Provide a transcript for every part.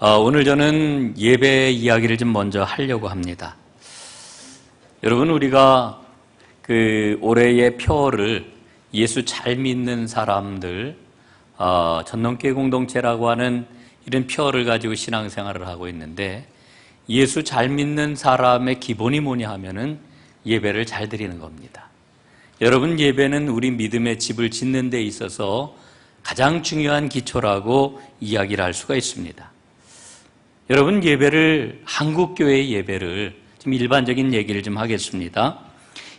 오늘 저는 예배 이야기를 좀 먼저 하려고 합니다. 여러분, 우리가 올해의 표어를 예수 잘 믿는 사람들, 전능교회 공동체라고 하는 이런 표어를 가지고 신앙생활을 하고 있는데, 예수 잘 믿는 사람의 기본이 뭐냐 하면은 예배를 잘 드리는 겁니다. 여러분, 예배는 우리 믿음의 집을 짓는 데 있어서 가장 중요한 기초라고 이야기를 할 수가 있습니다. 여러분, 한국교회 예배를 좀 일반적인 얘기를 좀 하겠습니다.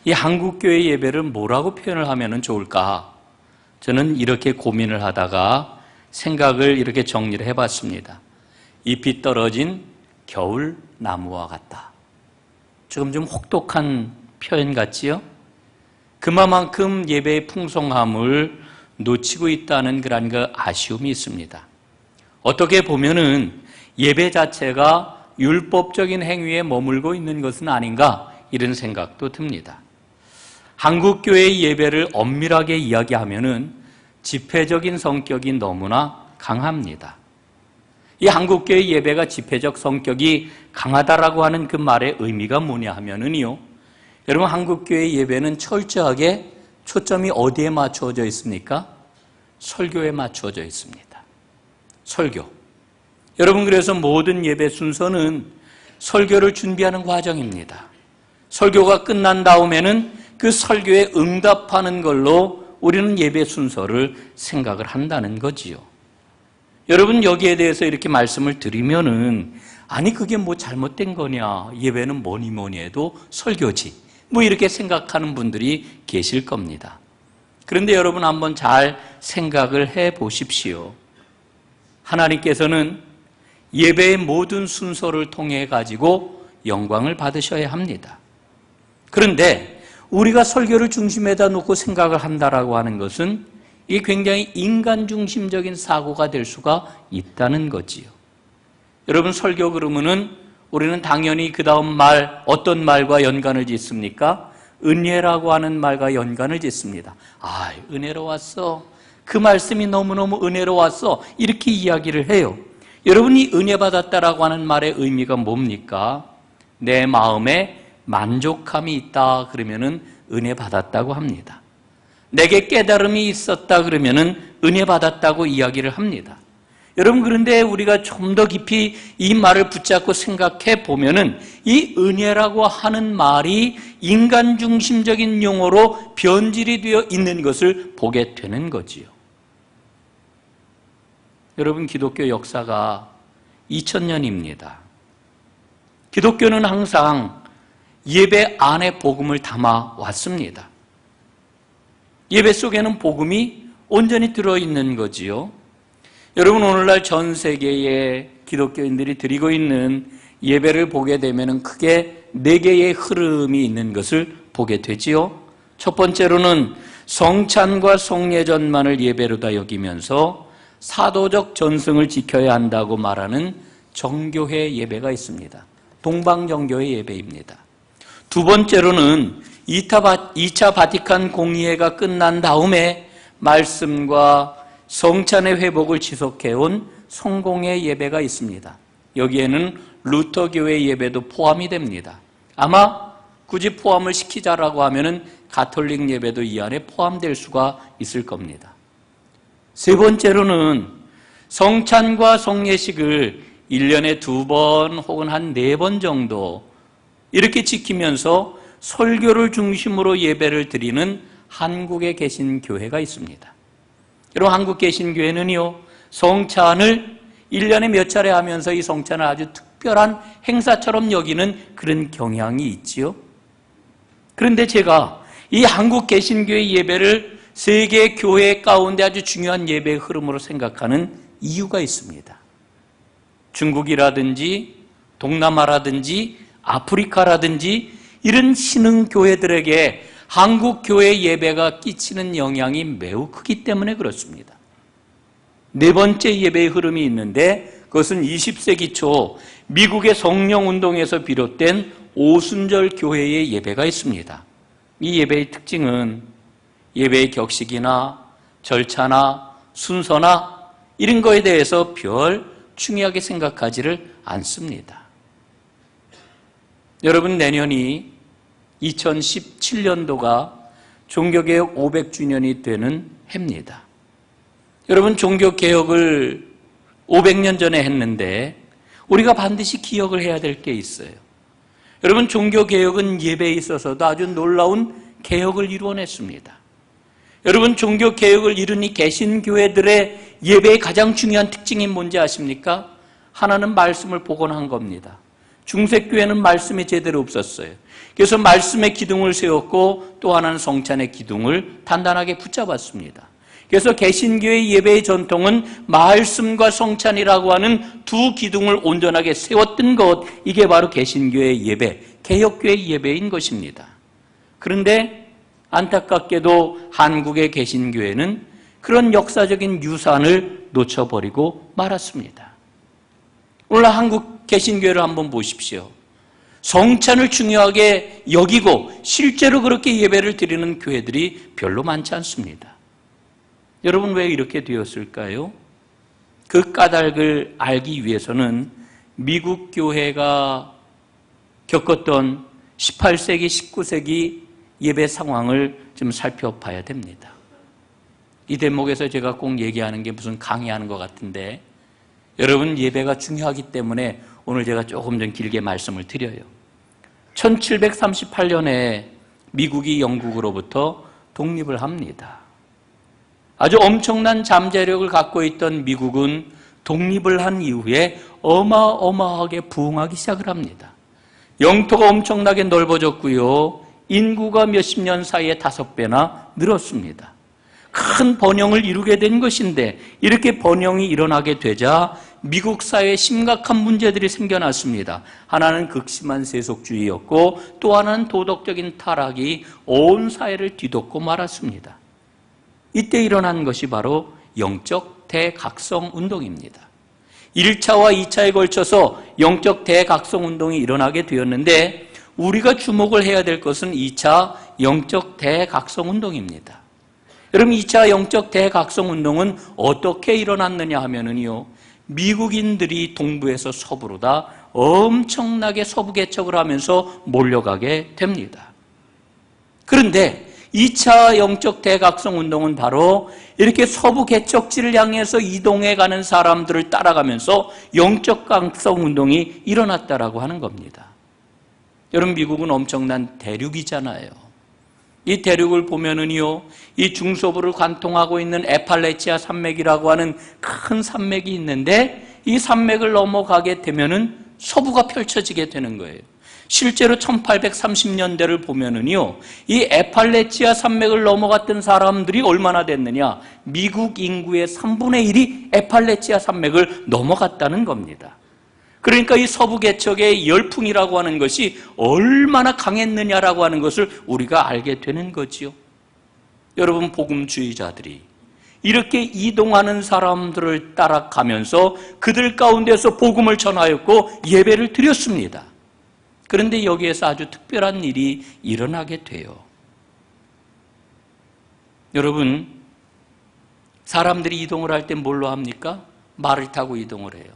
이 한국교회 예배를 뭐라고 표현을 하면 좋을까? 저는 이렇게 고민을 하다가 생각을 이렇게 정리를 해봤습니다. 잎이 떨어진 겨울 나무와 같다. 조금 좀 혹독한 표현 같지요? 그만큼 예배의 풍성함을 놓치고 있다는 그런 아쉬움이 있습니다. 어떻게 보면은 예배 자체가 율법적인 행위에 머물고 있는 것은 아닌가, 이런 생각도 듭니다. 한국교회의 예배를 엄밀하게 이야기하면은 집회적인 성격이 너무나 강합니다. 이 한국교회 예배가 집회적 성격이 강하다라고 하는 그 말의 의미가 뭐냐 하면은요, 여러분, 한국교회 예배는 철저하게 초점이 어디에 맞추어져 있습니까? 설교에 맞추어져 있습니다. 설교. 여러분, 그래서 모든 예배 순서는 설교를 준비하는 과정입니다. 설교가 끝난 다음에는 그 설교에 응답하는 걸로 우리는 예배 순서를 생각을 한다는 거지요. 여러분, 여기에 대해서 이렇게 말씀을 드리면은, 아니 그게 뭐 잘못된 거냐, 예배는 뭐니 해도 설교지, 뭐 이렇게 생각하는 분들이 계실 겁니다. 그런데 여러분, 한번 잘 생각을 해 보십시오. 하나님께서는 예배의 모든 순서를 통해 가지고 영광을 받으셔야 합니다. 그런데 우리가 설교를 중심에다 놓고 생각을 한다라고 하는 것은 이게 굉장히 인간 중심적인 사고가 될 수가 있다는 거지요. 여러분, 설교 그러면은 우리는 당연히 그 다음 말, 어떤 말과 연관을 짓습니까? 은혜라고 하는 말과 연관을 짓습니다. 은혜로웠어. 그 말씀이 너무너무 은혜로웠어. 이렇게 이야기를 해요. 여러분이 은혜 받았다라고 하는 말의 의미가 뭡니까? 내 마음에 만족함이 있다 그러면은 은혜 받았다고 합니다. 내게 깨달음이 있었다 그러면은 은혜 받았다고 이야기를 합니다. 여러분, 그런데 우리가 좀 더 깊이 이 말을 붙잡고 생각해 보면은 이 은혜라고 하는 말이 인간 중심적인 용어로 변질이 되어 있는 것을 보게 되는 거지요. 여러분, 기독교 역사가 2000년입니다. 기독교는 항상 예배 안에 복음을 담아 왔습니다. 예배 속에는 복음이 온전히 들어있는 거지요. 여러분, 오늘날 전 세계의 기독교인들이 드리고 있는 예배를 보게 되면 크게 4개의 흐름이 있는 것을 보게 되지요. 첫 번째로는 성찬과 성례전만을 예배로다 여기면서 사도적 전승을 지켜야 한다고 말하는 정교회 예배가 있습니다. 동방정교회 예배입니다. 두 번째로는 2차 바티칸 공의회가 끝난 다음에 말씀과 성찬의 회복을 지속해온 성공회 예배가 있습니다. 여기에는 루터교회 예배도 포함이 됩니다. 아마 굳이 포함을 시키자라고 하면은 가톨릭 예배도 이 안에 포함될 수가 있을 겁니다. 세 번째로는 성찬과 성례식을 1년에 2번 혹은 한 4번 정도 이렇게 지키면서 설교를 중심으로 예배를 드리는 한국에 계신 교회가 있습니다. 여러분, 한국 계신 교회는요, 성찬을 1년에 몇 차례 하면서 이 성찬을 아주 특별한 행사처럼 여기는 그런 경향이 있지요. 그런데 제가 이 한국 개신교회 예배를 세계 교회 가운데 아주 중요한 예배의 흐름으로 생각하는 이유가 있습니다. 중국이라든지 동남아라든지 아프리카라든지 이런 신흥 교회들에게 한국 교회 예배가 끼치는 영향이 매우 크기 때문에 그렇습니다. 네 번째 예배의 흐름이 있는데 그것은 20세기 초 미국의 성령운동에서 비롯된 오순절 교회의 예배가 있습니다. 이 예배의 특징은 예배의 격식이나 절차나 순서나 이런 거에 대해서 별 중요하게 생각하지를 않습니다. 여러분, 내년이 2017년도가 종교개혁 500주년이 되는 해입니다. 여러분, 종교개혁을 500년 전에 했는데 우리가 반드시 기억을 해야 될 게 있어요. 여러분, 종교개혁은 예배에 있어서도 아주 놀라운 개혁을 이루어냈습니다. 여러분, 종교개혁을 이룬 이 개신교회들의 예배의 가장 중요한 특징이 뭔지 아십니까? 하나는 말씀을 복원한 겁니다. 중세교회는 말씀이 제대로 없었어요. 그래서 말씀의 기둥을 세웠고 또 하나는 성찬의 기둥을 단단하게 붙잡았습니다. 그래서 개신교의 예배의 전통은 말씀과 성찬이라고 하는 두 기둥을 온전하게 세웠던 것, 이게 바로 개신교의 예배, 개혁교의 예배인 것입니다. 그런데 안타깝게도 한국의 개신교회는 그런 역사적인 유산을 놓쳐버리고 말았습니다. 오늘 한국 개신교회를 한번 보십시오. 성찬을 중요하게 여기고 실제로 그렇게 예배를 드리는 교회들이 별로 많지 않습니다. 여러분, 왜 이렇게 되었을까요? 그 까닭을 알기 위해서는 미국 교회가 겪었던 18세기, 19세기 예배 상황을 좀 살펴봐야 됩니다. 이 대목에서 제가 꼭 얘기하는 게 무슨 강의하는 것 같은데, 여러분, 예배가 중요하기 때문에 오늘 제가 조금 좀 길게 말씀을 드려요. 1738년에 미국이 영국으로부터 독립을 합니다. 아주 엄청난 잠재력을 갖고 있던 미국은 독립을 한 이후에 어마어마하게 부흥하기 시작을 합니다. 영토가 엄청나게 넓어졌고요. 인구가 몇십 년 사이에 5배나 늘었습니다. 큰 번영을 이루게 된 것인데, 이렇게 번영이 일어나게 되자 미국 사회에 심각한 문제들이 생겨났습니다. 하나는 극심한 세속주의였고 또 하나는 도덕적인 타락이 온 사회를 뒤덮고 말았습니다. 이때 일어난 것이 바로 영적 대각성 운동입니다. 1차와 2차에 걸쳐서 영적 대각성 운동이 일어나게 되었는데, 우리가 주목을 해야 될 것은 2차 영적 대각성 운동입니다. 여러분, 2차 영적 대각성 운동은 어떻게 일어났느냐 하면은요, 미국인들이 동부에서 서부로 다 엄청나게 서부 개척을 하면서 몰려가게 됩니다. 그런데 2차 영적 대각성 운동은 바로 이렇게 서부 개척지를 향해서 이동해 가는 사람들을 따라가면서 영적 각성 운동이 일어났다라고 하는 겁니다. 여러분, 미국은 엄청난 대륙이잖아요. 이 대륙을 보면은요, 이 중서부를 관통하고 있는 에팔레치아 산맥이라고 하는 큰 산맥이 있는데, 이 산맥을 넘어가게 되면은 서부가 펼쳐지게 되는 거예요. 실제로 1830년대를 보면은요, 이 에팔레치아 산맥을 넘어갔던 사람들이 얼마나 됐느냐? 미국 인구의 3분의 1이 에팔레치아 산맥을 넘어갔다는 겁니다. 그러니까 이 서부 개척의 열풍이라고 하는 것이 얼마나 강했느냐라고 하는 것을 우리가 알게 되는 거지요. 여러분, 복음주의자들이 이렇게 이동하는 사람들을 따라가면서 그들 가운데서 복음을 전하였고 예배를 드렸습니다. 그런데 여기에서 아주 특별한 일이 일어나게 돼요. 여러분, 사람들이 이동을 할 때 뭘로 합니까? 말을 타고 이동을 해요.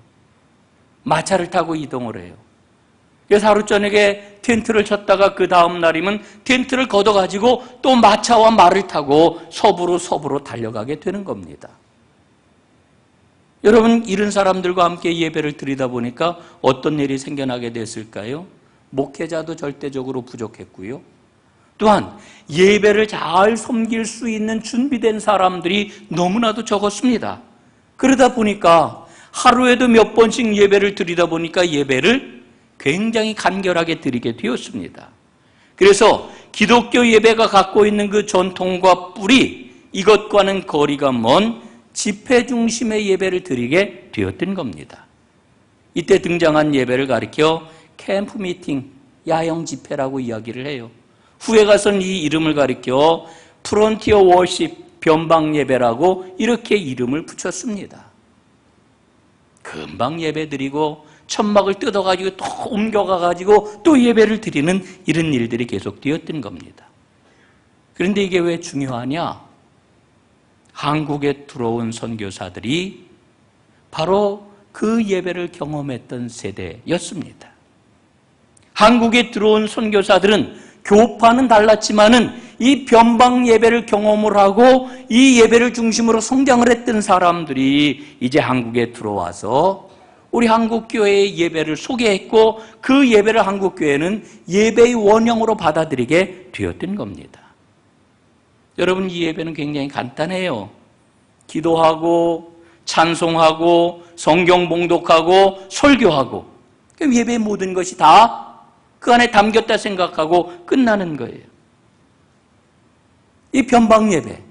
마차를 타고 이동을 해요. 그래서 하루 저녁에 텐트를 쳤다가 그 다음 날이면 텐트를 걷어가지고 또 마차와 말을 타고 서부로 달려가게 되는 겁니다. 여러분, 이런 사람들과 함께 예배를 드리다 보니까 어떤 일이 생겨나게 됐을까요? 목회자도 절대적으로 부족했고요. 또한 예배를 잘 섬길 수 있는 준비된 사람들이 너무나도 적었습니다. 그러다 보니까 하루에도 몇 번씩 예배를 드리다 보니까 예배를 굉장히 간결하게 드리게 되었습니다. 그래서 기독교 예배가 갖고 있는 그 전통과 뿌리, 이것과는 거리가 먼 집회 중심의 예배를 드리게 되었던 겁니다. 이때 등장한 예배를 가리켜 캠프 미팅, 야영 집회라고 이야기를 해요. 후에 가서는 이 이름을 가리켜 프론티어 워십, 변방 예배라고 이렇게 이름을 붙였습니다. 금방 예배 드리고 천막을 뜯어가지고 또 옮겨가가지고 또 예배를 드리는 이런 일들이 계속 되었던 겁니다. 그런데 이게 왜 중요하냐? 한국에 들어온 선교사들이 바로 그 예배를 경험했던 세대였습니다. 한국에 들어온 선교사들은 교파는 달랐지만은 이 변방 예배를 경험을 하고 이 예배를 중심으로 성장을 했던 사람들이 이제 한국에 들어와서 우리 한국교회의 예배를 소개했고 그 예배를 한국교회는 예배의 원형으로 받아들이게 되었던 겁니다. 여러분, 이 예배는 굉장히 간단해요. 기도하고 찬송하고 성경 봉독하고 설교하고 예배의 모든 것이 다 그 안에 담겼다 생각하고 끝나는 거예요. 이 변방 예배,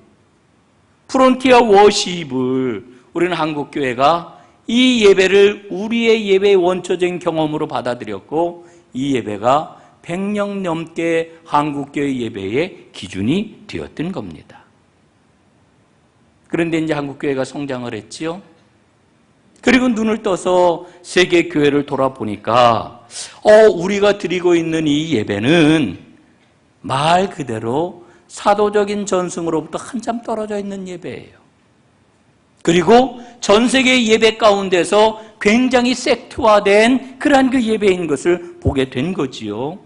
프론티어 워십을 우리는 한국교회가 이 예배를 우리의 예배의 원초적인 경험으로 받아들였고 이 예배가 100년 넘게 한국교회 예배의 기준이 되었던 겁니다. 그런데 이제 한국교회가 성장을 했지요. 그리고 눈을 떠서 세계 교회를 돌아보니까 우리가 드리고 있는 이 예배는 말 그대로 사도적인 전승으로부터 한참 떨어져 있는 예배예요. 그리고 전 세계 예배 가운데서 굉장히 섹트화된 그러한 그 예배인 것을 보게 된 거지요.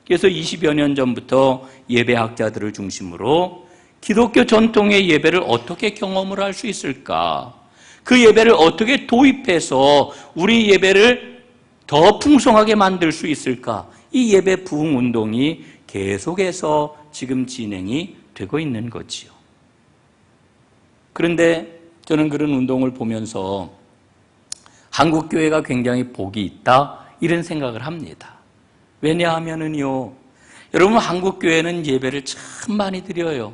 그래서 20여 년 전부터 예배학자들을 중심으로 기독교 전통의 예배를 어떻게 경험을 할 수 있을까? 그 예배를 어떻게 도입해서 우리 예배를 더 풍성하게 만들 수 있을까? 이 예배 부흥 운동이 계속해서 지금 진행이 되고 있는 거지요. 그런데 저는 그런 운동을 보면서 한국교회가 굉장히 복이 있다 이런 생각을 합니다. 왜냐하면은요, 여러분 한국교회는 예배를 참 많이 드려요.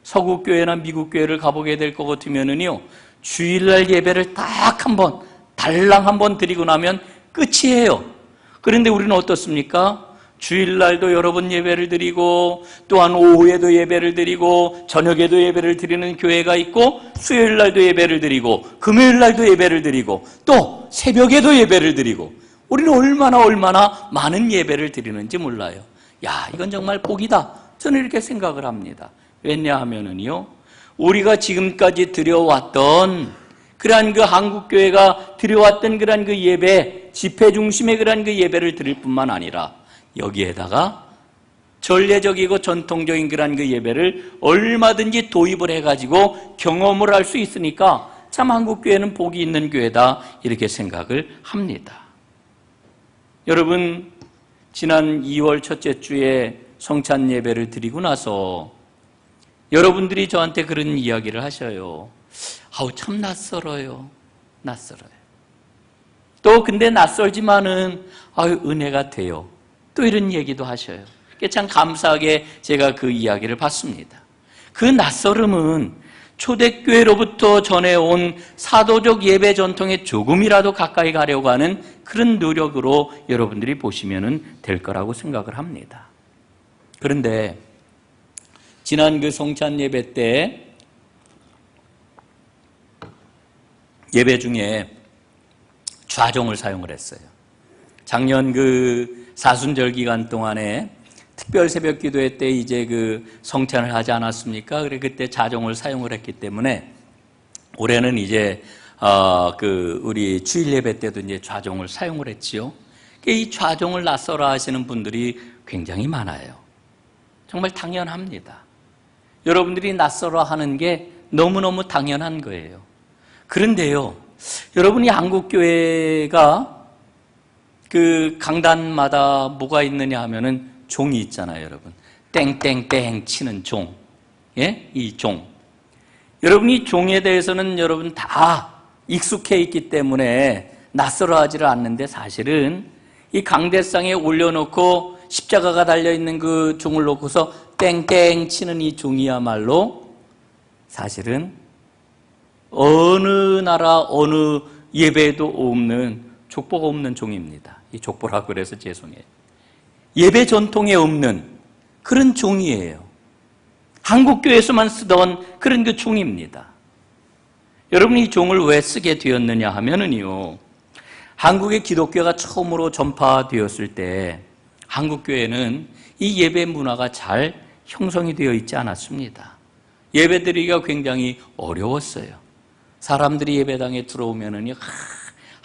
서구교회나 미국교회를 가보게 될 것 같으면은요, 주일날 예배를 딱 한 번, 달랑 한 번 드리고 나면 끝이에요. 그런데 우리는 어떻습니까? 주일날도 여러 번 예배를 드리고 또한 오후에도 예배를 드리고 저녁에도 예배를 드리는 교회가 있고 수요일날도 예배를 드리고 금요일날도 예배를 드리고 또 새벽에도 예배를 드리고 우리는 얼마나 많은 예배를 드리는지 몰라요. 야, 이건 정말 복이다. 저는 이렇게 생각을 합니다. 왜냐하면은요, 우리가 지금까지 드려왔던 그러한 그 한국교회가 드려왔던 그러한 그 예배, 집회 중심의 그러한 그 예배를 드릴 뿐만 아니라 여기에다가 전례적이고 전통적인 그러한 그 예배를 얼마든지 도입을 해가지고 경험을 할 수 있으니까 참 한국교회는 복이 있는 교회다 이렇게 생각을 합니다. 여러분, 지난 2월 첫째 주에 성찬 예배를 드리고 나서 여러분들이 저한테 그런 이야기를 하셔요. 참 낯설어요. 또 근데 낯설지만은 은혜가 돼요. 또 이런 얘기도 하셔요. 참 감사하게 제가 그 이야기를 받습니다. 그 낯설음은 초대교회로부터 전해온 사도적 예배 전통에 조금이라도 가까이 가려고 하는 그런 노력으로 여러분들이 보시면 될 거라고 생각을 합니다. 그런데 지난 그 성찬 예배 때 예배 중에 좌종을 사용을 했어요. 작년 그 사순절 기간 동안에 특별 새벽 기도회 때 이제 그 성찬을 하지 않았습니까? 그래 그때 좌종을 사용을 했기 때문에 올해는 이제 우리 주일 예배 때도 이제 좌종을 사용을 했지요. 이 좌종을 낯설어 하시는 분들이 굉장히 많아요. 정말 당연합니다. 여러분들이 낯설어 하는 게 너무너무 당연한 거예요. 그런데요, 여러분이 한국교회가 그 강단마다 뭐가 있느냐 하면은 종이 있잖아요, 여러분. 땡땡땡 치는 종. 예? 이 종. 여러분, 이 종에 대해서는 여러분 다 익숙해 있기 때문에 낯설어 하지를 않는데 사실은 이 강대상에 올려놓고 십자가가 달려있는 그 종을 놓고서 땡땡 치는 이 종이야말로 사실은 어느 나라 어느 예배에도 없는 족보가 없는 종입니다. 이 족보라고 그래서 죄송해요. 예배 전통에 없는 그런 종이에요. 한국교회에서만 쓰던 그런 그 종입니다. 여러분, 이 종을 왜 쓰게 되었느냐 하면은요, 한국의 기독교가 처음으로 전파되었을 때 한국교회는 이 예배 문화가 잘 형성이 되어 있지 않았습니다. 예배드리기가 굉장히 어려웠어요. 사람들이 예배당에 들어오면은요,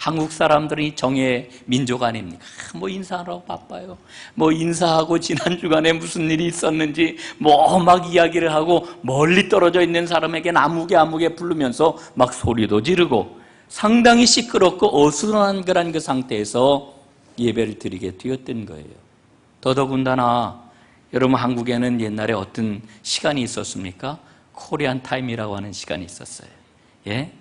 한국 사람들이 정의 민족 아닙니까? 뭐 인사하라고 바빠요. 뭐 인사하고 지난 주간에 무슨 일이 있었는지 뭐 막 이야기를 하고 멀리 떨어져 있는 사람에게 아무개 부르면서 막 소리도 지르고 상당히 시끄럽고 어수선한 그 상태에서 예배를 드리게 되었던 거예요. 더더군다나 여러분 한국에는 옛날에 어떤 시간이 있었습니까? 코리안 타임이라고 하는 시간이 있었어요. 예?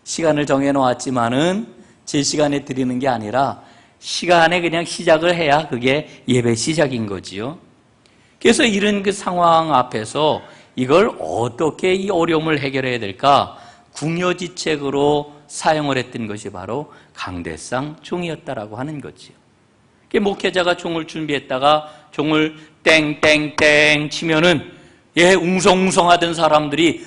시간을 정해놓았지만은 제 시간에 드리는 게 아니라 시간에 그냥 시작을 해야 그게 예배 시작인 거지요. 그래서 이런 그 상황 앞에서 이걸 어떻게 이 어려움을 해결해야 될까? 궁여지책으로 사용을 했던 것이 바로 강대상 종이었다라고 하는 거지요. 목회자가 종을 준비했다가 종을 땡땡땡 치면은 웅성웅성하던 사람들이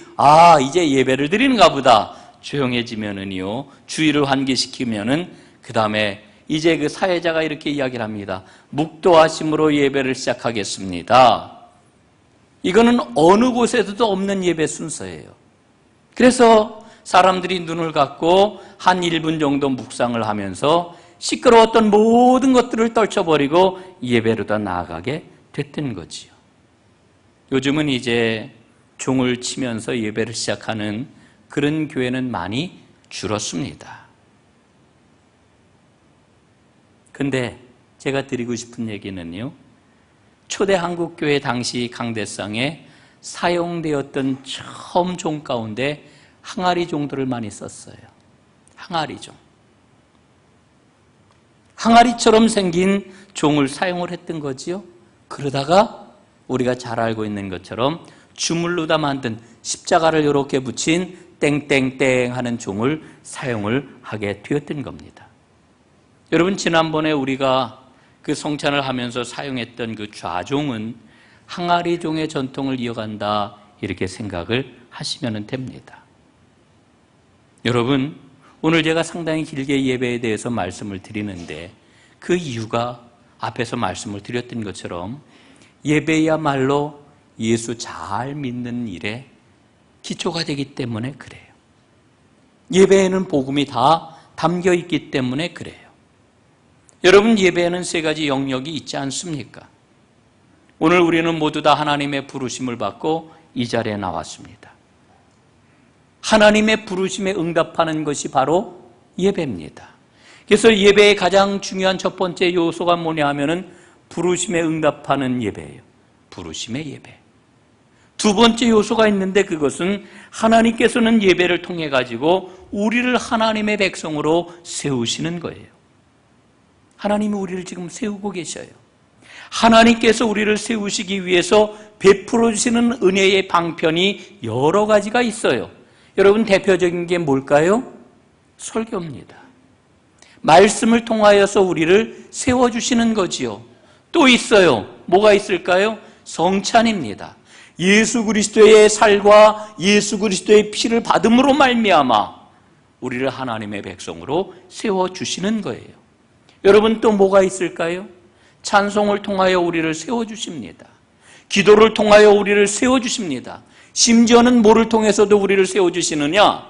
이제 예배를 드리는가 보다. 조용해지면은요, 주의를 환기시키면은 그 다음에 이제 그 사회자가 이렇게 이야기를 합니다. 묵도하심으로 예배를 시작하겠습니다. 이거는 어느 곳에서도 없는 예배 순서예요. 그래서 사람들이 눈을 감고 한 1분 정도 묵상을 하면서 시끄러웠던 모든 것들을 떨쳐버리고 예배로 더 나아가게 됐던 거지요. 요즘은 이제 종을 치면서 예배를 시작하는 그런 교회는 많이 줄었습니다. 근데 제가 드리고 싶은 얘기는요, 초대 한국교회 당시 강대상에 사용되었던 처음 종 가운데 항아리 종들을 많이 썼어요. 항아리종. 항아리처럼 생긴 종을 사용을 했던 거지요. 그러다가 우리가 잘 알고 있는 것처럼 주물르다 만든 십자가를 이렇게 붙인 땡땡땡 하는 종을 사용을 하게 되었던 겁니다. 여러분, 지난번에 우리가 그 성찬을 하면서 사용했던 그 좌종은 항아리 종의 전통을 이어간다, 이렇게 생각을 하시면 됩니다. 여러분, 오늘 제가 상당히 길게 예배에 대해서 말씀을 드리는데 그 이유가 앞에서 말씀을 드렸던 것처럼 예배야말로 예수 잘 믿는 일에 기초가 되기 때문에 그래요. 예배에는 복음이 다 담겨 있기 때문에 그래요. 여러분, 예배에는 세 가지 영역이 있지 않습니까? 오늘 우리는 모두 다 하나님의 부르심을 받고 이 자리에 나왔습니다. 하나님의 부르심에 응답하는 것이 바로 예배입니다. 그래서 예배의 가장 중요한 첫 번째 요소가 뭐냐 하면은 부르심에 응답하는 예배예요. 부르심의 예배. 두 번째 요소가 있는데 그것은 하나님께서는 예배를 통해 가지고 우리를 하나님의 백성으로 세우시는 거예요. 하나님이 우리를 지금 세우고 계셔요. 하나님께서 우리를 세우시기 위해서 베풀어 주시는 은혜의 방편이 여러 가지가 있어요. 여러분, 대표적인 게 뭘까요? 설교입니다. 말씀을 통하여서 우리를 세워주시는 거지요. 또 있어요. 뭐가 있을까요? 성찬입니다. 예수 그리스도의 살과 예수 그리스도의 피를 받음으로 말미암아 우리를 하나님의 백성으로 세워주시는 거예요. 여러분, 또 뭐가 있을까요? 찬송을 통하여 우리를 세워주십니다. 기도를 통하여 우리를 세워주십니다. 심지어는 뭐를 통해서도 우리를 세워주시느냐?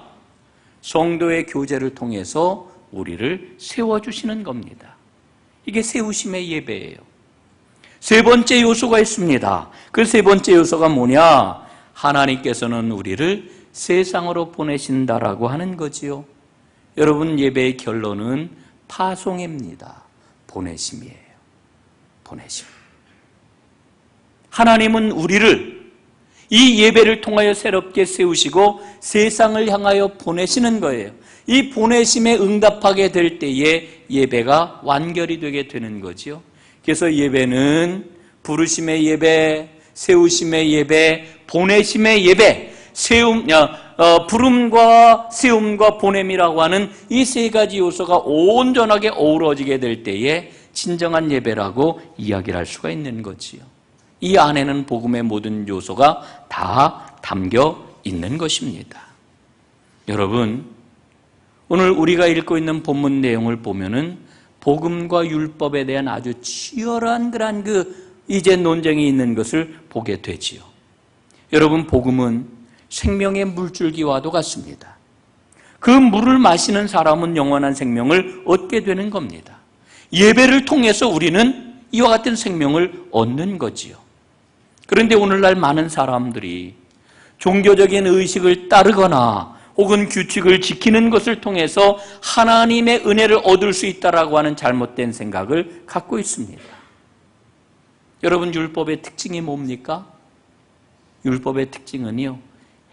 성도의 교제를 통해서 우리를 세워주시는 겁니다. 이게 세우심의 예배예요. 세 번째 요소가 있습니다. 그 세 번째 요소가 뭐냐? 하나님께서는 우리를 세상으로 보내신다라고 하는 거지요. 여러분, 예배의 결론은 파송입니다. 보내심이에요. 보내심. 하나님은 우리를 이 예배를 통하여 새롭게 세우시고 세상을 향하여 보내시는 거예요. 이 보내심에 응답하게 될 때에 예배가 완결이 되게 되는 거지요. 그래서 예배는 부르심의 예배, 세우심의 예배, 보내심의 예배, 부름과 세움과 보냄이라고 하는 이 세 가지 요소가 온전하게 어우러지게 될 때에 진정한 예배라고 이야기를 할 수가 있는 거지요. 이 안에는 복음의 모든 요소가 다 담겨 있는 것입니다. 여러분, 오늘 우리가 읽고 있는 본문 내용을 보면은 복음과 율법에 대한 아주 치열한 그런 이제 논쟁이 있는 것을 보게 되지요. 여러분, 복음은 생명의 물줄기와도 같습니다. 그 물을 마시는 사람은 영원한 생명을 얻게 되는 겁니다. 예배를 통해서 우리는 이와 같은 생명을 얻는 거지요. 그런데 오늘날 많은 사람들이 종교적인 의식을 따르거나 혹은 규칙을 지키는 것을 통해서 하나님의 은혜를 얻을 수 있다라고 하는 잘못된 생각을 갖고 있습니다. 여러분, 율법의 특징이 뭡니까? 율법의 특징은요,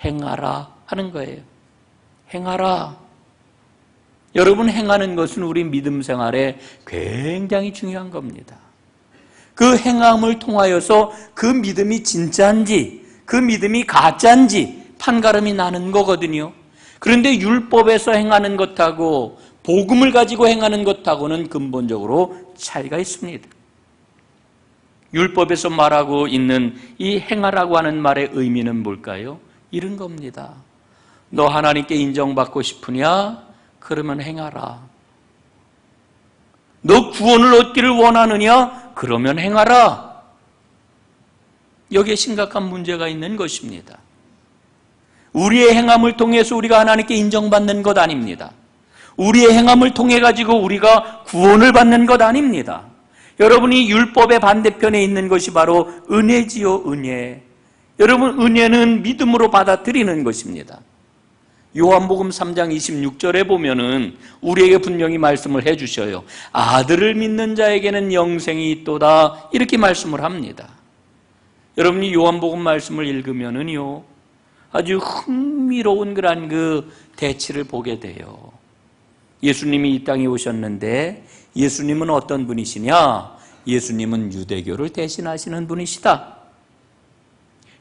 행하라 하는 거예요. 행하라. 여러분, 행하는 것은 우리 믿음 생활에 굉장히 중요한 겁니다. 그 행함을 통하여서 그 믿음이 진짜인지 그 믿음이 가짜인지 판가름이 나는 거거든요. 그런데 율법에서 행하는 것하고 복음을 가지고 행하는 것하고는 근본적으로 차이가 있습니다. 율법에서 말하고 있는 이 행하라고 하는 말의 의미는 뭘까요? 이런 겁니다. 너 하나님께 인정받고 싶으냐? 그러면 행하라. 너 구원을 얻기를 원하느냐? 그러면 행하라. 여기에 심각한 문제가 있는 것입니다. 우리의 행함을 통해서 우리가 하나님께 인정받는 것 아닙니다. 우리의 행함을 통해 가지고 우리가 구원을 받는 것 아닙니다. 여러분이 율법의 반대편에 있는 것이 바로 은혜지요, 은혜. 여러분, 은혜는 믿음으로 받아들이는 것입니다. 요한복음 3장 26절에 보면은 우리에게 분명히 말씀을 해주셔요. 아들을 믿는 자에게는 영생이 있도다, 이렇게 말씀을 합니다. 여러분이 요한복음 말씀을 읽으면은요, 아주 흥미로운 그런 그 대치를 보게 돼요. 예수님이 이 땅에 오셨는데 예수님은 어떤 분이시냐? 예수님은 유대교를 대신하시는 분이시다.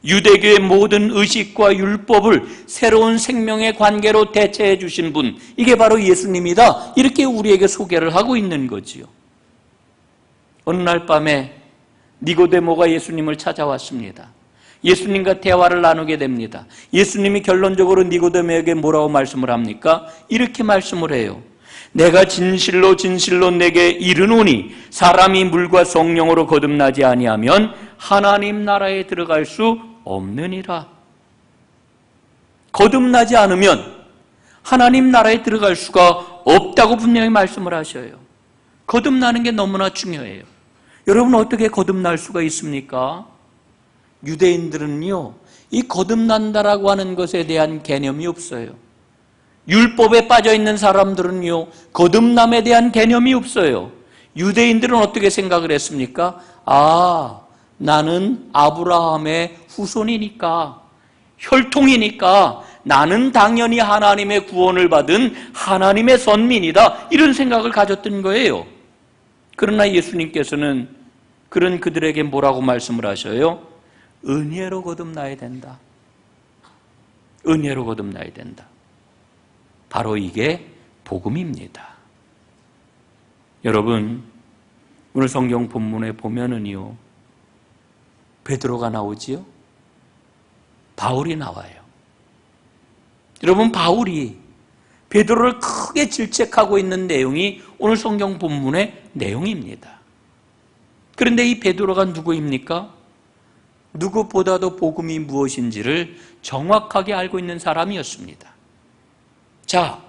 유대교의 모든 의식과 율법을 새로운 생명의 관계로 대체해 주신 분, 이게 바로 예수님이다, 이렇게 우리에게 소개를 하고 있는 거지요. 어느 날 밤에 니고데모가 예수님을 찾아왔습니다. 예수님과 대화를 나누게 됩니다. 예수님이 결론적으로 니고데모에게 뭐라고 말씀을 합니까? 이렇게 말씀을 해요. 내가 진실로 진실로 내게 이르노니 사람이 물과 성령으로 거듭나지 아니하면 하나님 나라에 들어갈 수 없느니라. 거듭나지 않으면 하나님 나라에 들어갈 수가 없다고 분명히 말씀을 하셔요. 거듭나는 게 너무나 중요해요. 여러분, 어떻게 거듭날 수가 있습니까? 유대인들은요, 이 거듭난다라고 하는 것에 대한 개념이 없어요. 율법에 빠져 있는 사람들은요, 거듭남에 대한 개념이 없어요. 유대인들은 어떻게 생각을 했습니까? 아, 나는 아브라함의 후손이니까, 혈통이니까 나는 당연히 하나님의 구원을 받은 하나님의 선민이다, 이런 생각을 가졌던 거예요. 그러나 예수님께서는 그런 그들에게 뭐라고 말씀을 하셔요? 은혜로 거듭나야 된다. 은혜로 거듭나야 된다. 바로 이게 복음입니다. 여러분, 오늘 성경 본문에 보면은요, 베드로가 나오지요? 바울이 나와요. 여러분, 바울이 베드로를 크게 질책하고 있는 내용이 오늘 성경 본문의 내용입니다. 그런데 이 베드로가 누구입니까? 누구보다도 복음이 무엇인지를 정확하게 알고 있는 사람이었습니다. 자,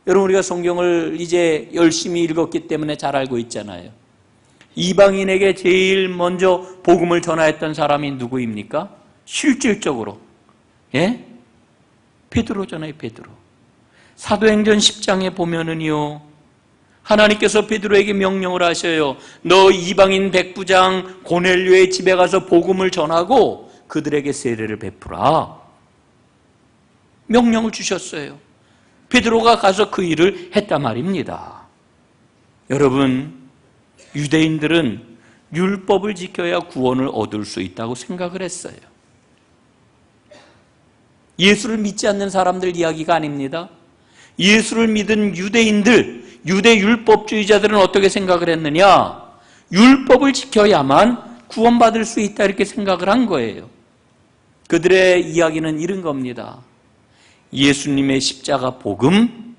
여러분, 우리가 성경을 이제 열심히 읽었기 때문에 잘 알고 있잖아요. 이방인에게 제일 먼저 복음을 전하였던 사람이 누구입니까? 실질적으로, 예? 베드로잖아요, 베드로. 사도행전 10장에 보면은요, 하나님께서 베드로에게 명령을 하셔요. 너 이방인 백부장 고넬료의 집에 가서 복음을 전하고 그들에게 세례를 베푸라. 명령을 주셨어요. 베드로가 가서 그 일을 했단 말입니다. 여러분, 유대인들은 율법을 지켜야 구원을 얻을 수 있다고 생각을 했어요. 예수를 믿지 않는 사람들 이야기가 아닙니다. 예수를 믿은 유대인들, 유대 율법주의자들은 어떻게 생각을 했느냐? 율법을 지켜야만 구원받을 수 있다, 이렇게 생각을 한 거예요. 그들의 이야기는 이런 겁니다. 예수님의 십자가 복음,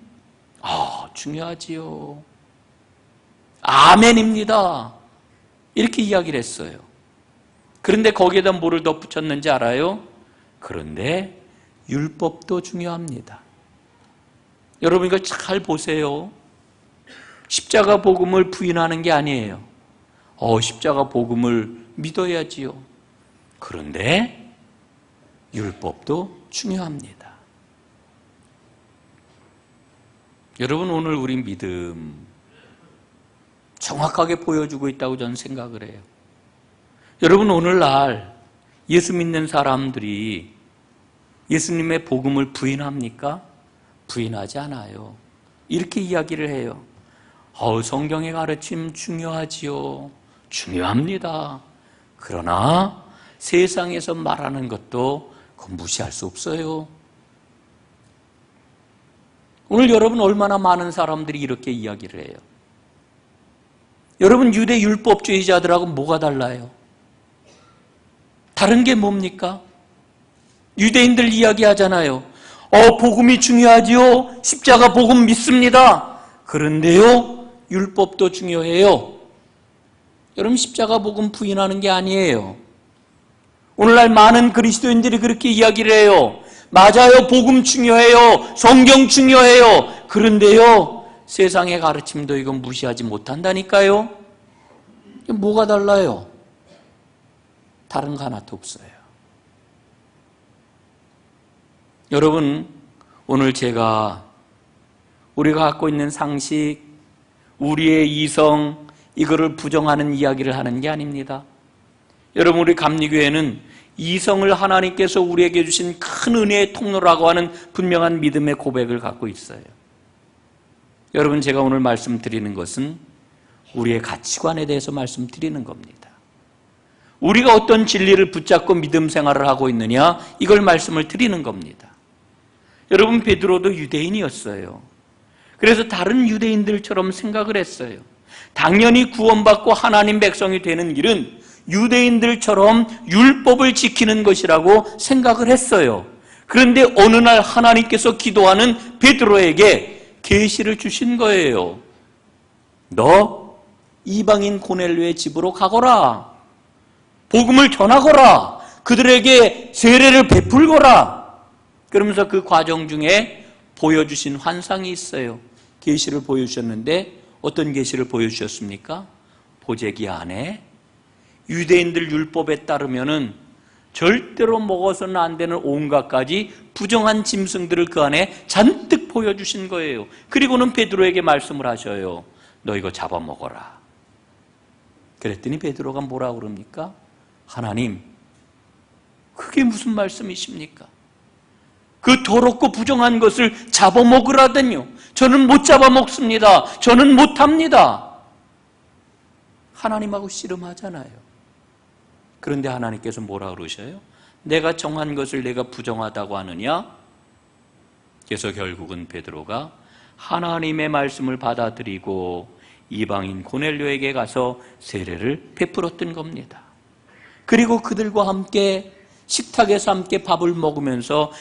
중요하지요. 아멘입니다. 이렇게 이야기를 했어요. 그런데 거기에다 뭐를 덧붙였는지 알아요? 그런데 율법도 중요합니다. 여러분 이걸 잘 보세요. 십자가 복음을 부인하는 게 아니에요. 십자가 복음을 믿어야지요. 그런데 율법도 중요합니다. 여러분 오늘 우리 믿음 정확하게 보여주고 있다고 저는 생각을 해요. 여러분 오늘날 예수 믿는 사람들이 예수님의 복음을 부인합니까? 부인하지 않아요. 이렇게 이야기를 해요. 성경의 가르침 중요하지요. 중요합니다. 그러나 세상에서 말하는 것도 그건 무시할 수 없어요. 오늘 여러분 얼마나 많은 사람들이 이렇게 이야기를 해요. 여러분 유대 율법주의자들하고 뭐가 달라요? 다른 게 뭡니까? 유대인들 이야기하잖아요. 복음이 중요하지요. 십자가 복음 믿습니다. 그런데요, 율법도 중요해요. 여러분 십자가 복음 부인하는 게 아니에요. 오늘날 많은 그리스도인들이 그렇게 이야기를 해요. 맞아요. 복음 중요해요. 성경 중요해요. 그런데요, 세상의 가르침도 이건 무시하지 못한다니까요. 뭐가 달라요? 다른 거 하나도 없어요. 여러분, 오늘 우리가 갖고 있는 상식, 우리의 이성, 이거를 부정하는 이야기를 하는 게 아닙니다. 여러분, 우리 감리교회는 이성을 하나님께서 우리에게 주신 큰 은혜의 통로라고 하는 분명한 믿음의 고백을 갖고 있어요. 여러분, 제가 오늘 말씀드리는 것은 우리의 가치관에 대해서 말씀드리는 겁니다. 우리가 어떤 진리를 붙잡고 믿음 생활을 하고 있느냐, 이걸 말씀을 드리는 겁니다. 여러분, 베드로도 유대인이었어요. 그래서 다른 유대인들처럼 생각을 했어요. 당연히 구원받고 하나님 백성이 되는 길은 유대인들처럼 율법을 지키는 것이라고 생각을 했어요. 그런데 어느 날 하나님께서 기도하는 베드로에게 계시를 주신 거예요. 너 이방인 고넬료의 집으로 가거라. 복음을 전하거라. 그들에게 세례를 베풀거라. 그러면서 그 과정 중에 보여주신 환상이 있어요. 계시를 보여주셨는데 어떤 계시를 보여주셨습니까? 보재기 안에 유대인들 율법에 따르면은 절대로 먹어서는 안 되는 온갖 가지 부정한 짐승들을 그 안에 잔뜩 보여주신 거예요. 그리고는 베드로에게 말씀을 하셔요. 너 이거 잡아먹어라. 그랬더니 베드로가 뭐라고 그럽니까? 하나님, 그게 무슨 말씀이십니까? 그 더럽고 부정한 것을 잡아먹으라더니요. 저는 못 잡아먹습니다. 저는 못합니다. 하나님하고 씨름하잖아요. 그런데 하나님께서 뭐라 그러셔요? 내가 정한 것을 내가 부정하다고 하느냐? 그래서 결국은 베드로가 하나님의 말씀을 받아들이고 이방인 고넬료에게 가서 세례를 베풀었던 겁니다. 그리고 그들과 함께 식탁에서 함께 밥을 먹으면서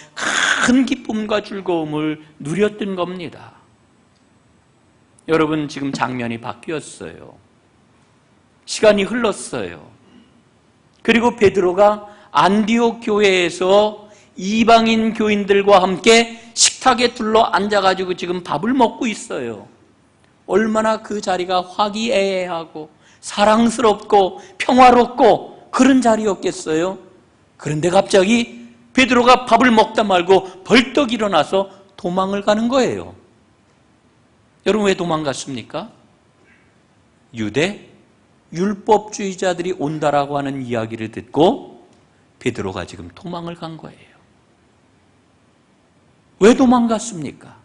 큰 기쁨과 즐거움을 누렸던 겁니다. 여러분, 지금 장면이 바뀌었어요. 시간이 흘렀어요. 그리고 베드로가 안디옥 교회에서 이방인 교인들과 함께 식탁에 둘러 앉아가지고 지금 밥을 먹고 있어요. 얼마나 그 자리가 화기애애하고 사랑스럽고 평화롭고 그런 자리였겠어요. 그런데 갑자기 베드로가 밥을 먹다 말고 벌떡 일어나서 도망을 가는 거예요. 여러분, 왜 도망갔습니까? 유대 율법주의자들이 온다라고 하는 이야기를 듣고 베드로가 지금 도망을 간 거예요. 왜 도망갔습니까?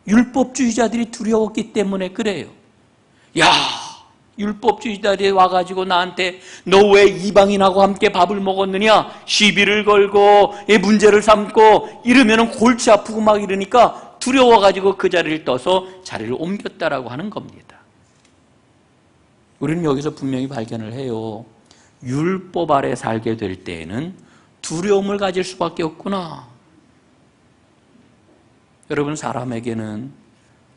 율법주의자들이 두려웠기 때문에 그래요. 야, 율법주의자들이 와가지고 나한테 너 왜 이방인하고 함께 밥을 먹었느냐? 시비를 걸고 문제를 삼고 이러면 골치 아프고 막 이러니까 두려워가지고 그 자리를 떠서 자리를 옮겼다라고 하는 겁니다. 우리는 여기서 분명히 발견을 해요. 율법 아래 살게 될 때에는 두려움을 가질 수밖에 없구나. 여러분, 사람에게는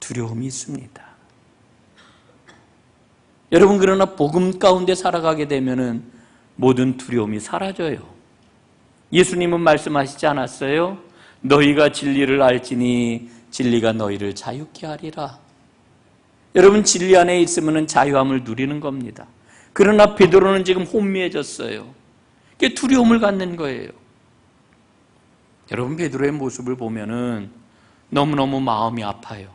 두려움이 있습니다. 여러분, 그러나 복음 가운데 살아가게 되면은 모든 두려움이 사라져요. 예수님은 말씀하시지 않았어요? 너희가 진리를 알지니 진리가 너희를 자유케 하리라. 여러분, 진리 안에 있으면 자유함을 누리는 겁니다. 그러나 베드로는 지금 혼미해졌어요. 그게 두려움을 갖는 거예요. 여러분, 베드로의 모습을 보면은 너무너무 마음이 아파요.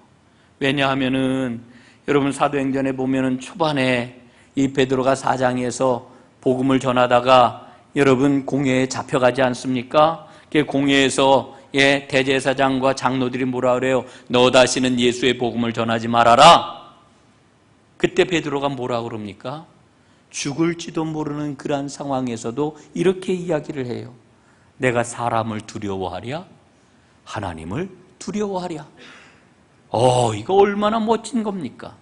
왜냐하면은 여러분, 사도행전에 보면은 초반에 이 베드로가 사장에서 복음을 전하다가 여러분 공회에 잡혀가지 않습니까? 그 공회에서 대제사장과 장로들이 뭐라 그래요? 너 다시는 예수의 복음을 전하지 말아라. 그때 베드로가 뭐라 그럽니까? 죽을지도 모르는 그러한 상황에서도 이렇게 이야기를 해요. 내가 사람을 두려워하랴? 하나님을 두려워하랴. 이거 얼마나 멋진 겁니까?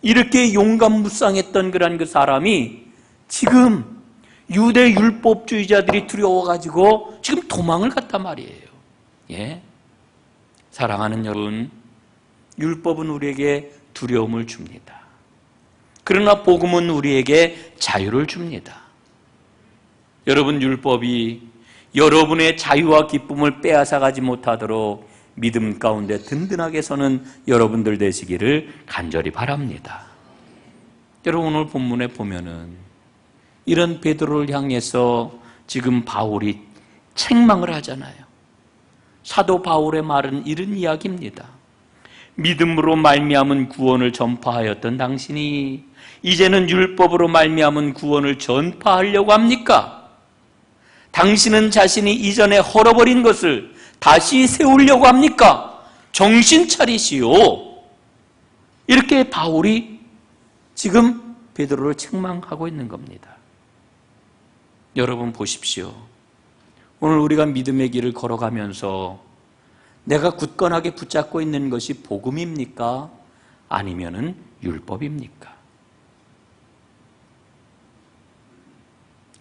이렇게 용감무쌍했던 그런 그 사람이 지금 유대 율법주의자들이 두려워가지고 지금 도망을 갔단 말이에요. 예? 사랑하는 여러분, 율법은 우리에게 두려움을 줍니다. 그러나 복음은 우리에게 자유를 줍니다. 여러분, 율법이 여러분의 자유와 기쁨을 빼앗아가지 못하도록 믿음 가운데 든든하게 서는 여러분들 되시기를 간절히 바랍니다. 여러분, 오늘 본문에 보면은 이런 베드로를 향해서 지금 바울이 책망을 하잖아요. 사도 바울의 말은 이런 이야기입니다. 믿음으로 말미암은 구원을 전파하였던 당신이 이제는 율법으로 말미암은 구원을 전파하려고 합니까? 당신은 자신이 이전에 헐어버린 것을 다시 세우려고 합니까? 정신 차리시오. 이렇게 바울이 지금 베드로를 책망하고 있는 겁니다. 여러분 보십시오. 오늘 우리가 믿음의 길을 걸어가면서 내가 굳건하게 붙잡고 있는 것이 복음입니까? 아니면은 율법입니까?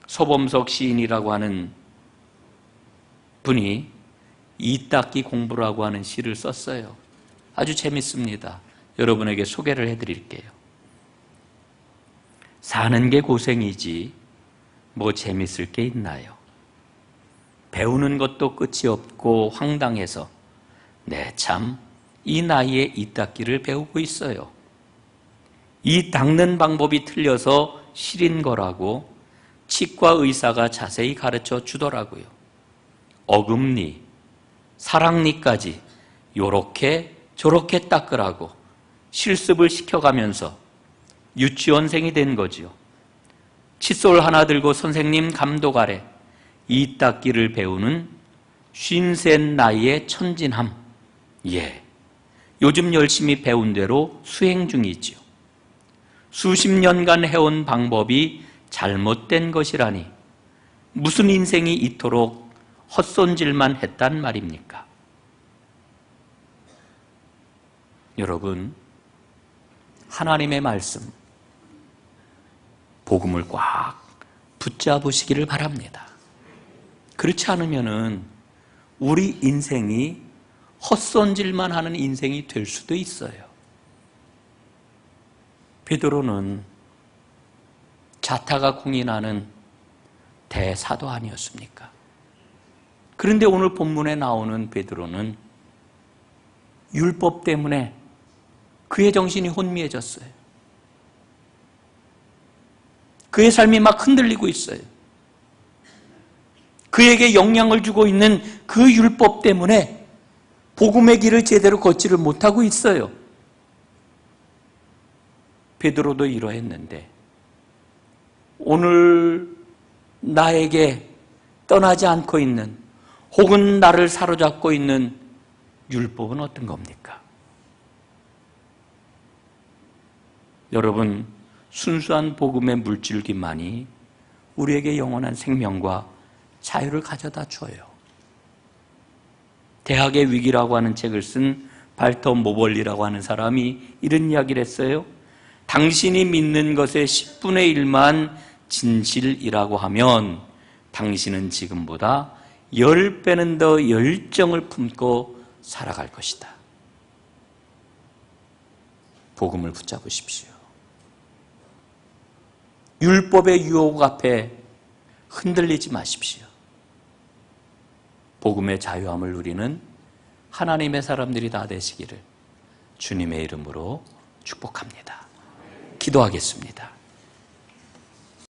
서범석 시인이라고 하는 분이 이닦기 공부라고 하는 시를 썼어요. 아주 재밌습니다. 여러분에게 소개를 해드릴게요. 사는 게 고생이지 뭐 재밌을 게 있나요? 배우는 것도 끝이 없고 황당해서 참 이 나이에 이 닦기를 배우고 있어요. 이 닦는 방법이 틀려서 시린 거라고 치과 의사가 자세히 가르쳐 주더라고요. 어금니, 사랑니까지 요렇게 저렇게 닦으라고 실습을 시켜가면서 유치원생이 된 거지요. 칫솔 하나 들고 선생님 감독 아래 이 닦기를 배우는 53 나이의 천진함. 요즘 열심히 배운 대로 수행 중이지요. 수십 년간 해온 방법이 잘못된 것이라니 무슨 인생이 이토록 헛손질만 했단 말입니까? 여러분, 하나님의 말씀, 복음을 꽉 붙잡으시기를 바랍니다. 그렇지 않으면은 우리 인생이 헛손질만 하는 인생이 될 수도 있어요. 베드로는 자타가 공인하는 대사도 아니었습니까? 그런데 오늘 본문에 나오는 베드로는 율법 때문에 그의 정신이 혼미해졌어요. 그의 삶이 막 흔들리고 있어요. 그에게 영향을 주고 있는 그 율법 때문에 복음의 길을 제대로 걷지를 못하고 있어요. 베드로도 이러했는데 오늘 나에게 떠나지 않고 있는 혹은 나를 사로잡고 있는 율법은 어떤 겁니까? 여러분, 순수한 복음의 물줄기만이 우리에게 영원한 생명과 자유를 가져다 줘요. 대학의 위기라고 하는 책을 쓴 발터 모벌리라고 하는 사람이 이런 이야기를 했어요. 당신이 믿는 것의 10분의 1만 진실이라고 하면 당신은 지금보다 10배는 더 열정을 품고 살아갈 것이다. 복음을 붙잡으십시오. 율법의 유혹 앞에 흔들리지 마십시오. 복음의 자유함을 누리는 하나님의 사람들이 다 되시기를 주님의 이름으로 축복합니다. 기도하겠습니다.